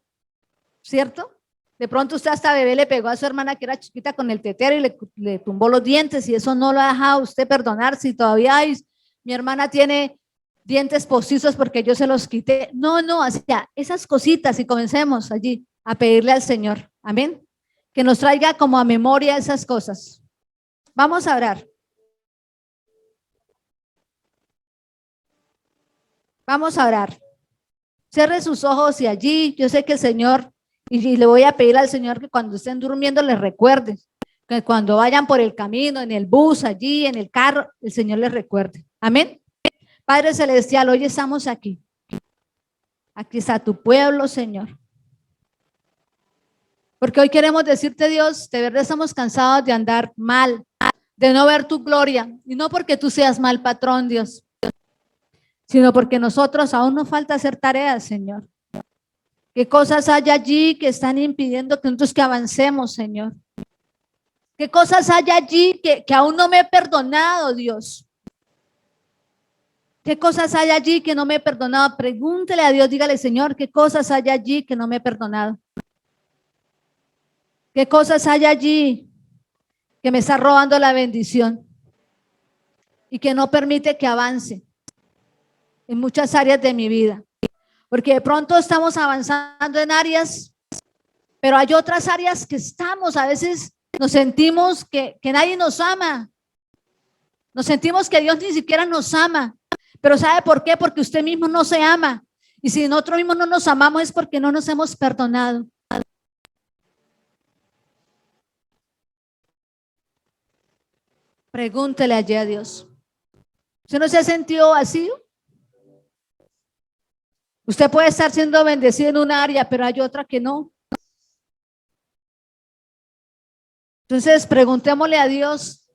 ¿Cierto? De pronto usted hasta bebé le pegó a su hermana que era chiquita con el tetero y le tumbó los dientes y eso no lo ha dejado usted perdonar. Si todavía hay, mi hermana tiene dientes postizos porque yo se los quité. No, o sea, esas cositas y comencemos allí a pedirle al Señor. Amén. Que nos traiga como a memoria esas cosas. Vamos a orar. Vamos a orar. Cierre sus ojos y allí, yo sé que el Señor, y le voy a pedir al Señor que cuando estén durmiendo les recuerde, que cuando vayan por el camino, en el bus, allí, en el carro, el Señor les recuerde. Amén. Padre Celestial, hoy estamos aquí. Aquí está tu pueblo, Señor. Porque hoy queremos decirte, Dios, de verdad estamos cansados de andar mal, de no ver tu gloria, y no porque tú seas mal patrón, Dios, sino porque nosotros aún nos falta hacer tareas, Señor. ¿Qué cosas hay allí que están impidiendo que nosotros que avancemos, Señor? ¿Qué cosas hay allí que aún no me he perdonado, Dios? ¿Qué cosas hay allí que no me he perdonado? Pregúntele a Dios, dígale, Señor, ¿qué cosas hay allí que no me he perdonado? ¿Qué cosas hay allí que me está robando la bendición y que no permite que avance en muchas áreas de mi vida? Porque de pronto estamos avanzando en áreas, pero hay otras áreas que estamos, a veces nos sentimos que nadie nos ama, nos sentimos que Dios ni siquiera nos ama, pero ¿sabe por qué? Porque usted mismo no se ama, y si nosotros mismos no nos amamos es porque no nos hemos perdonado. Pregúntele allí a Dios. ¿Usted no se ha sentido vacío? Usted puede estar siendo bendecido en un área, pero hay otra que no. Entonces preguntémosle a Dios,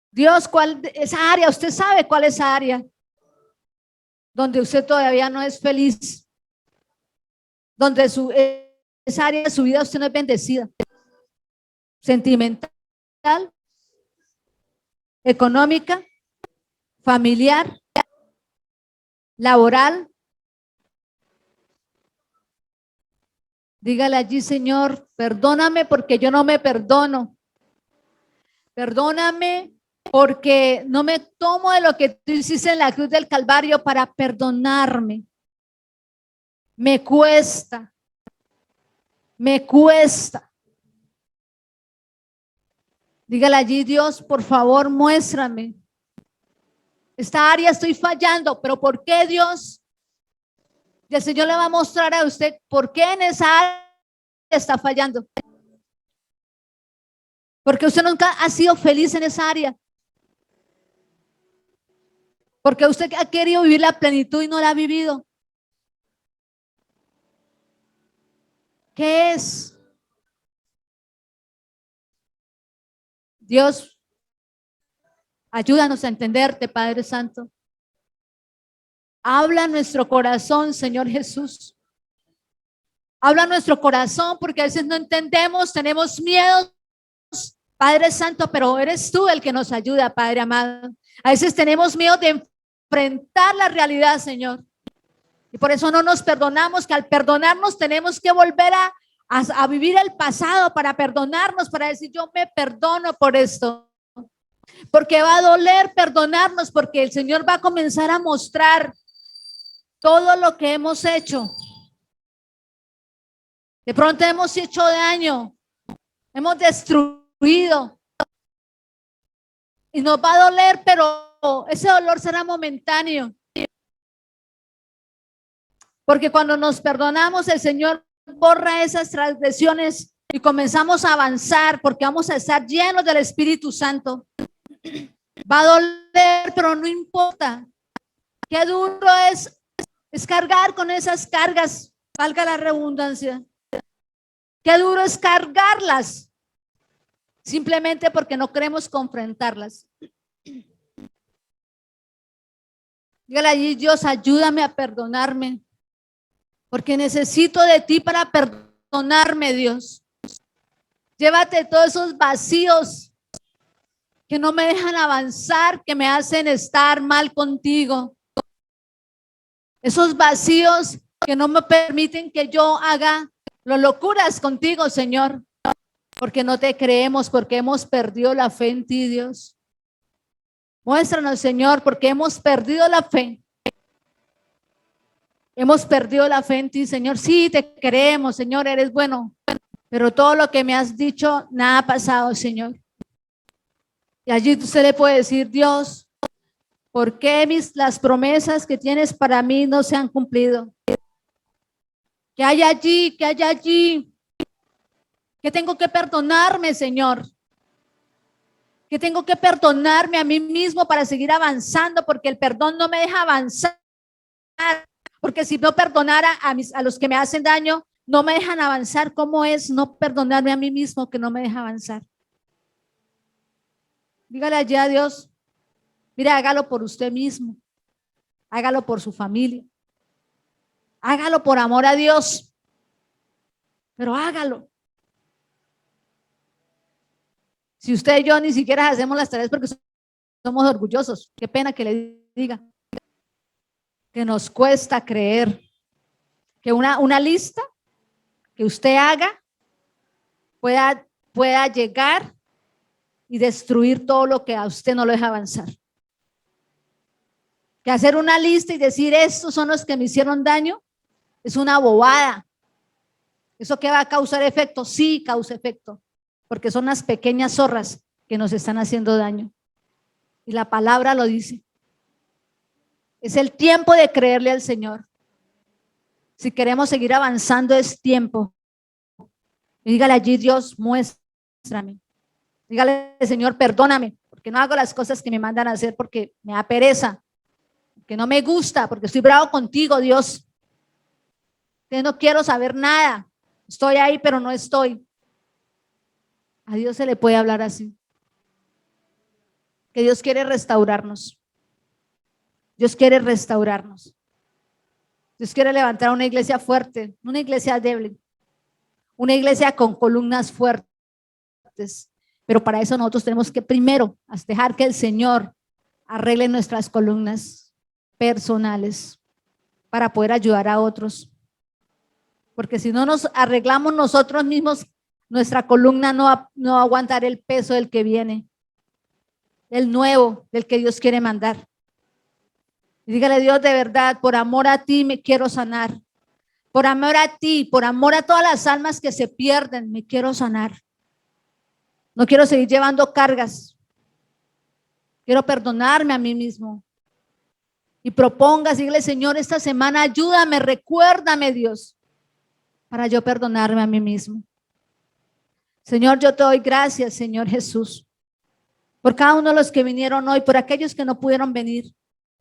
Dios, ¿cuál es esa área? Usted sabe cuál es esa área donde usted todavía no es feliz, donde esa área de su vida usted no es bendecida, sentimental, económica, familiar, laboral. Dígale allí, Señor, perdóname porque yo no me perdono. Perdóname porque no me tomo de lo que tú hiciste en la cruz del Calvario para perdonarme. Me cuesta. Me cuesta. Dígale allí, Dios, por favor, muéstrame. Esta área estoy fallando, pero ¿por qué, Dios? Y el Señor le va a mostrar a usted por qué en esa área está fallando. Porque usted nunca ha sido feliz en esa área. Porque usted ha querido vivir la plenitud y no la ha vivido. ¿Qué es? Dios, ayúdanos a entenderte, Padre Santo. Habla nuestro corazón, Señor Jesús. Habla nuestro corazón porque a veces no entendemos, tenemos miedo, Padre Santo, pero eres tú el que nos ayuda, Padre amado. A veces tenemos miedo de enfrentar la realidad, Señor. Y por eso no nos perdonamos, que al perdonarnos tenemos que volver a vivir el pasado para perdonarnos, para decir yo me perdono por esto. Porque va a doler perdonarnos, porque el Señor va a comenzar a mostrar todo lo que hemos hecho. De pronto hemos hecho daño, hemos destruido y nos va a doler, pero ese dolor será momentáneo. Porque cuando nos perdonamos, el Señor borra esas transgresiones y comenzamos a avanzar porque vamos a estar llenos del Espíritu Santo. Va a doler, pero no importa. Qué duro es cargar con esas cargas, valga la redundancia. Qué duro es cargarlas, simplemente porque no queremos confrontarlas. Dígale allí, Dios, ayúdame a perdonarme, porque necesito de ti para perdonarme, Dios. Llévate todos esos vacíos que no me dejan avanzar, que me hacen estar mal contigo. Esos vacíos que no me permiten que yo haga las locuras contigo, Señor, porque no te creemos, porque hemos perdido la fe en ti, Dios. Muéstranos, Señor, porque hemos perdido la fe. Hemos perdido la fe en ti, Señor. Sí, te creemos, Señor, eres bueno. pero todo lo que me has dicho, nada ha pasado, Señor. Y allí usted le puede decir, Dios, ¿por qué las promesas que tienes para mí no se han cumplido? ¿Qué hay allí? ¿Qué hay allí? ¿Qué tengo que perdonarme, Señor? ¿Qué tengo que perdonarme a mí mismo para seguir avanzando? Porque el perdón no me deja avanzar. Porque si no perdonara a los que me hacen daño, no me dejan avanzar. ¿Cómo es no perdonarme a mí mismo que no me deja avanzar? Dígale allá a Dios, mire, hágalo por usted mismo, hágalo por su familia, hágalo por amor a Dios, pero hágalo. Si usted y yo ni siquiera hacemos las tareas porque somos orgullosos, qué pena que le diga, que nos cuesta creer que una lista que usted haga pueda llegar y destruir todo lo que a usted no lo deja avanzar. Que hacer una lista y decir estos son los que me hicieron daño es una bobada. ¿Eso qué va a causar efecto? Sí, causa efecto, porque son las pequeñas zorras que nos están haciendo daño. Y la palabra lo dice. Es el tiempo de creerle al Señor. Si queremos seguir avanzando es tiempo. Y dígale allí, Dios, muéstrame. Dígale, Señor, perdóname, porque no hago las cosas que me mandan a hacer porque me da pereza, que no me gusta, porque estoy bravo contigo, Dios. Yo no quiero saber nada. Estoy ahí, pero no estoy. A Dios se le puede hablar así. Que Dios quiere restaurarnos. Dios quiere restaurarnos. Dios quiere levantar una iglesia fuerte, una iglesia débil, una iglesia con columnas fuertes. Pero para eso nosotros tenemos que primero dejar que el Señor arregle nuestras columnas personales para poder ayudar a otros. Porque si no nos arreglamos nosotros mismos, nuestra columna no va a aguantar el peso del que viene, el nuevo, del que Dios quiere mandar. Y dígale, Dios, de verdad, por amor a ti me quiero sanar. Por amor a ti, por amor a todas las almas que se pierden, me quiero sanar. No quiero seguir llevando cargas. Quiero perdonarme a mí mismo. Y propongas, dígale, Señor, esta semana ayúdame, recuérdame, Dios, para yo perdonarme a mí mismo. Señor, yo te doy gracias, Señor Jesús, por cada uno de los que vinieron hoy, por aquellos que no pudieron venir.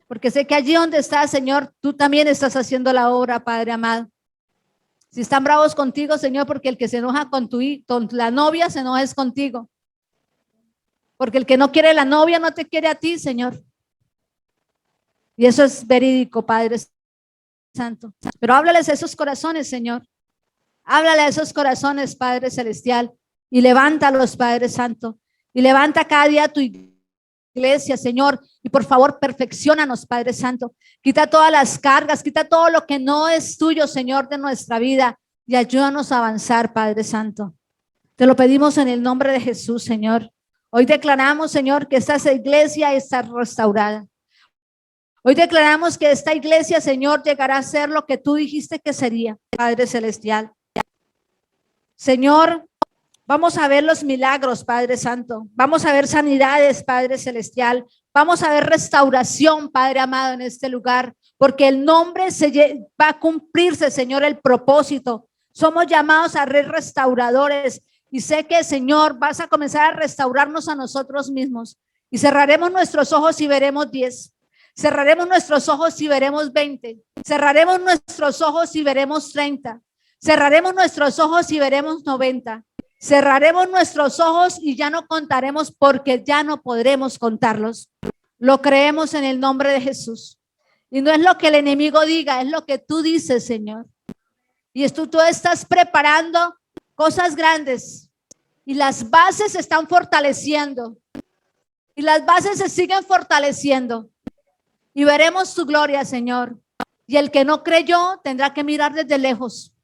Porque sé que allí donde estás, Señor, tú también estás haciendo la obra, Padre amado. Si están bravos contigo, Señor, porque el que se enoja con la novia se enoja es contigo. Porque el que no quiere la novia no te quiere a ti, Señor. Y eso es verídico, Padre Santo. Pero háblales a esos corazones, Señor. Háblale a esos corazones, Padre Celestial. Y levántalos, Padre Santo. Y levanta cada día tu iglesia, Señor, y por favor perfecciónanos, Padre Santo. Quita todas las cargas, quita todo lo que no es tuyo, Señor, de nuestra vida, y ayúdanos a avanzar, Padre Santo. Te lo pedimos en el nombre de Jesús, Señor. Hoy declaramos, Señor, que esta iglesia está restaurada. Hoy declaramos que esta iglesia, Señor, llegará a ser lo que tú dijiste que sería, Padre Celestial. Señor, vamos a ver los milagros, Padre Santo. Vamos a ver sanidades, Padre Celestial. Vamos a ver restauración, Padre amado, en este lugar. Porque el nombre va a cumplirse, Señor, el propósito. Somos llamados a restauradores. Y sé que, Señor, vas a comenzar a restaurarnos a nosotros mismos. Y cerraremos nuestros ojos y veremos 10. Cerraremos nuestros ojos y veremos 20. Cerraremos nuestros ojos y veremos 30. Cerraremos nuestros ojos y veremos 90. Cerraremos nuestros ojos y ya no contaremos porque ya no podremos contarlos. Lo creemos en el nombre de Jesús. Y no es lo que el enemigo diga, es lo que tú dices, Señor. Y tú estás preparando cosas grandes y las bases se están fortaleciendo. Y las bases se siguen fortaleciendo. Y veremos tu gloria, Señor. Y el que no creyó tendrá que mirar desde lejos.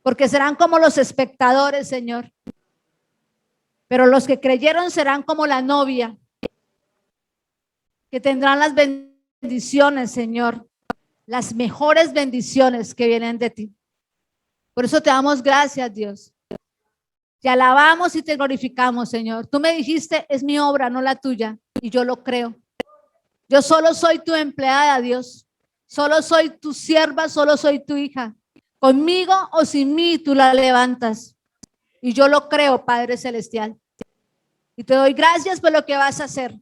Porque serán como los espectadores, Señor. Pero los que creyeron serán como la novia, que tendrán las bendiciones, Señor, las mejores bendiciones que vienen de ti. Por eso te damos gracias, Dios. Te alabamos y te glorificamos, Señor. Tú me dijiste, es mi obra, no la tuya, y yo lo creo. Yo solo soy tu empleada, Dios. Solo soy tu sierva, solo soy tu hija. Conmigo o sin mí, tú la levantas. Y yo lo creo, Padre Celestial. Y te doy gracias por lo que vas a hacer.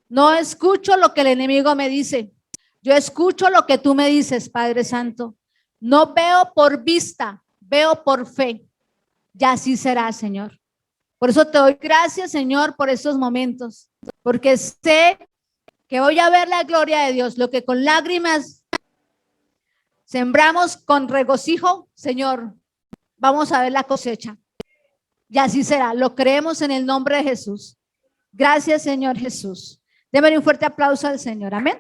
No escucho lo que el enemigo me dice. Yo escucho lo que tú me dices, Padre Santo. No veo por vista, veo por fe. Y así será, Señor. Por eso te doy gracias, Señor, por estos momentos. Porque sé que voy a ver la gloria de Dios. Lo que con lágrimas sembramos con regocijo, Señor, vamos a ver la cosecha. Y así será. Lo creemos en el nombre de Jesús. Gracias, Señor Jesús. Démosle un fuerte aplauso al Señor. Amén.